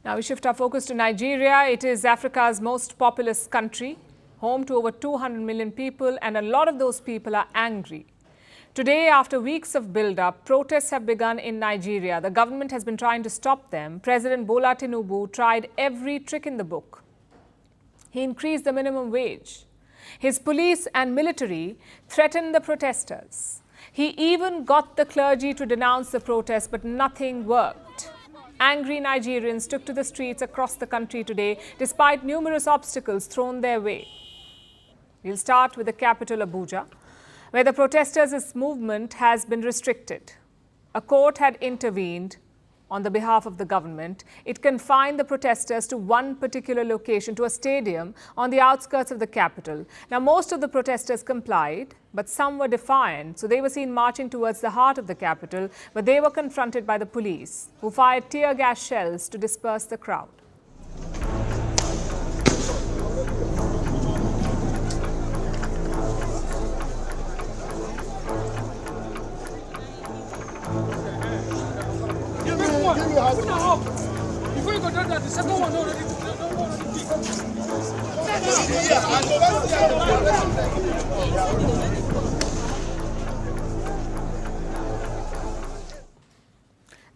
Now we shift our focus to Nigeria. It is Africa's most populous country, home to over 200 million people, and a lot of those people are angry. Today, after weeks of build-up, protests have begun in Nigeria. The government has been trying to stop them. President Bola Tinubu tried every trick in the book. He increased the minimum wage. His police and military threatened the protesters. He even got the clergy to denounce the protests, but nothing worked. Angry Nigerians took to the streets across the country today, despite numerous obstacles thrown their way. We'll start with the capital, Abuja, where the protesters' movement has been restricted. A court had intervened on the behalf of the government. It confined the protesters to one particular location, to a stadium on the outskirts of the capital. Now, most of the protesters complied, but some were defiant. So they were seen marching towards the heart of the capital, but they were confronted by the police, who fired tear gas shells to disperse the crowd. Before you go down there, the second one already.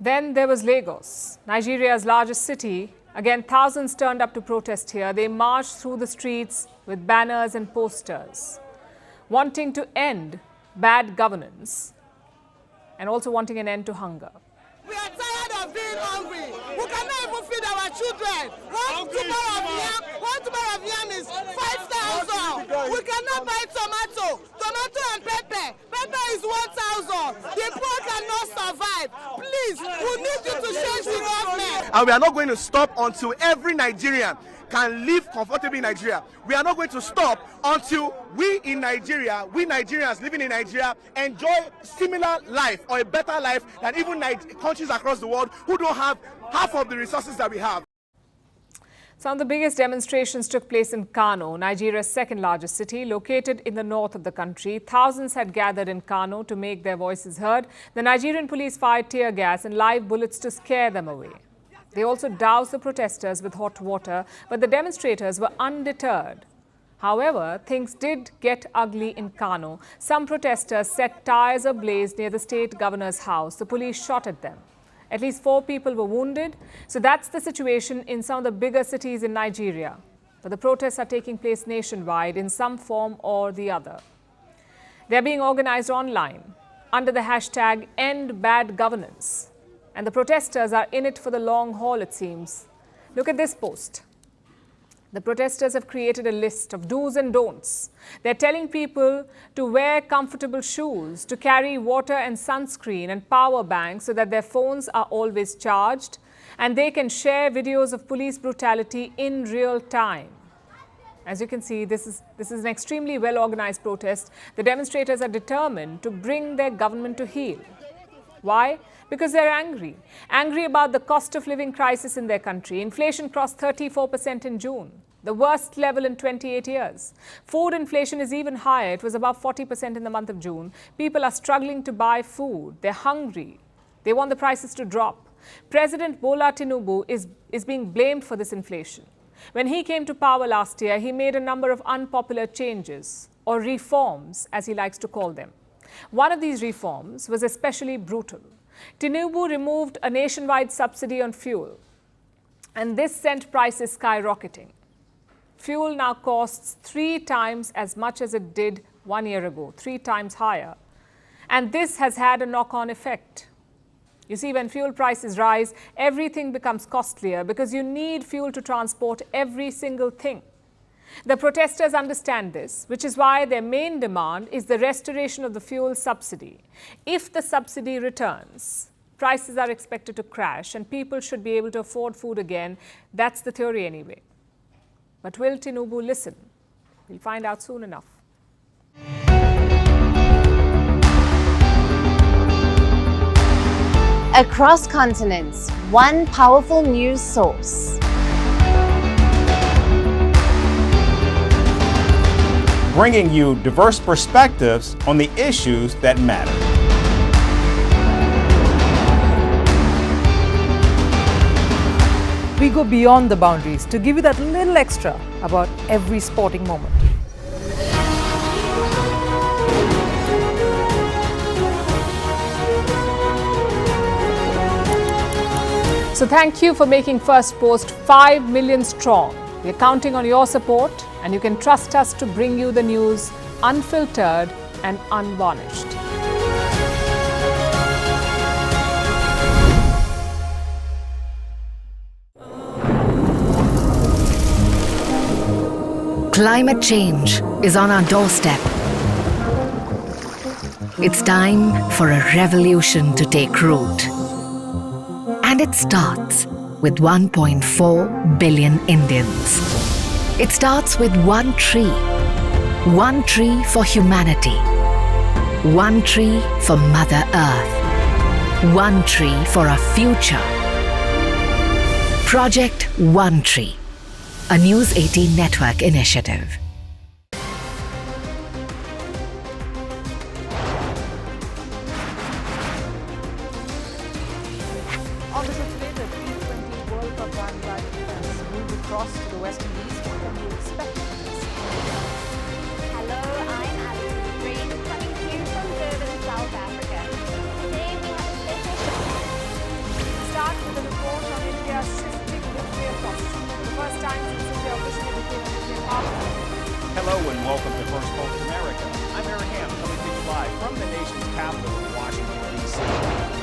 Then there was Lagos, Nigeria's largest city. Again, thousands turned up to protest here. They marched through the streets with banners and posters, wanting to end bad governance and also wanting an end to hunger. We are tired of being hungry. We cannot even feed our children. One tuber of yam is 5,000. We cannot buy tomato and pepper. Pepper is 1,000. The poor cannot survive. Please, we need you to change the government. And we are not going to stop until every Nigerian can live comfortably in Nigeria. We are not going to stop until we in Nigeria, we Nigerians living in Nigeria, enjoy similar life or a better life than even countries across the world who don't have half of the resources that we have. Some of the biggest demonstrations took place in Kano, Nigeria's second largest city, located in the north of the country. Thousands had gathered in Kano to make their voices heard. The Nigerian police fired tear gas and live bullets to scare them away. They also doused the protesters with hot water, but the demonstrators were undeterred. However, things did get ugly in Kano. Some protesters set tires ablaze near the state governor's house. The police shot at them. At least 4 people were wounded. So that's the situation in some of the bigger cities in Nigeria. But the protests are taking place nationwide in some form or the other. They're being organized online under the hashtag Endbadgovernance. And the protesters are in it for the long haul, it seems. Look at this post. The protesters have created a list of do's and don'ts. They're telling people to wear comfortable shoes, to carry water and sunscreen and power banks so that their phones are always charged, and they can share videos of police brutality in real time. As you can see, this is an extremely well-organized protest. The demonstrators are determined to bring their government to heel. Why? Because they're angry. Angry about the cost of living crisis in their country. Inflation crossed 34% in June, the worst level in 28 years. Food inflation is even higher. It was above 40% in the month of June. People are struggling to buy food. They're hungry. They want the prices to drop. President Bola Tinubu is being blamed for this inflation. When he came to power last year, he made a number of unpopular changes, or reforms, as he likes to call them. One of these reforms was especially brutal. Tinubu removed a nationwide subsidy on fuel, and this sent prices skyrocketing. Fuel now costs 3 times as much as it did 1 year ago, 3 times higher. And this has had a knock-on effect. You see, when fuel prices rise, everything becomes costlier because you need fuel to transport every single thing. The protesters understand this, which is why their main demand is the restoration of the fuel subsidy. If the subsidy returns, prices are expected to crash and people should be able to afford food again. That's the theory anyway. But will Tinubu listen? We'll find out soon enough. Across continents, one powerful news source. Bringing you diverse perspectives on the issues that matter. We go beyond the boundaries to give you that little extra about every sporting moment. So thank you for making First Post 5 million strong. We're counting on your support, and you can trust us to bring you the news unfiltered and unvarnished. Climate change is on our doorstep. It's time for a revolution to take root. And it starts with 1.4 billion Indians. It starts with one tree for humanity, one tree for Mother Earth, one tree for our future. Project One Tree, a News 18 network initiative. On the show today, the T20 World Cup bandwagon has moved across to the West Indies. What can you expect from this? Hello, I'm Alison Green, coming to you from Durban, South Africa. Today we have a special show. Start with a report on India's shifting nuclear posture. For the first time since India officially became a nuclear power. Hello and welcome to First Post America. I'm Aaron Ham, coming to you live from the nation's capital in Washington, D.C.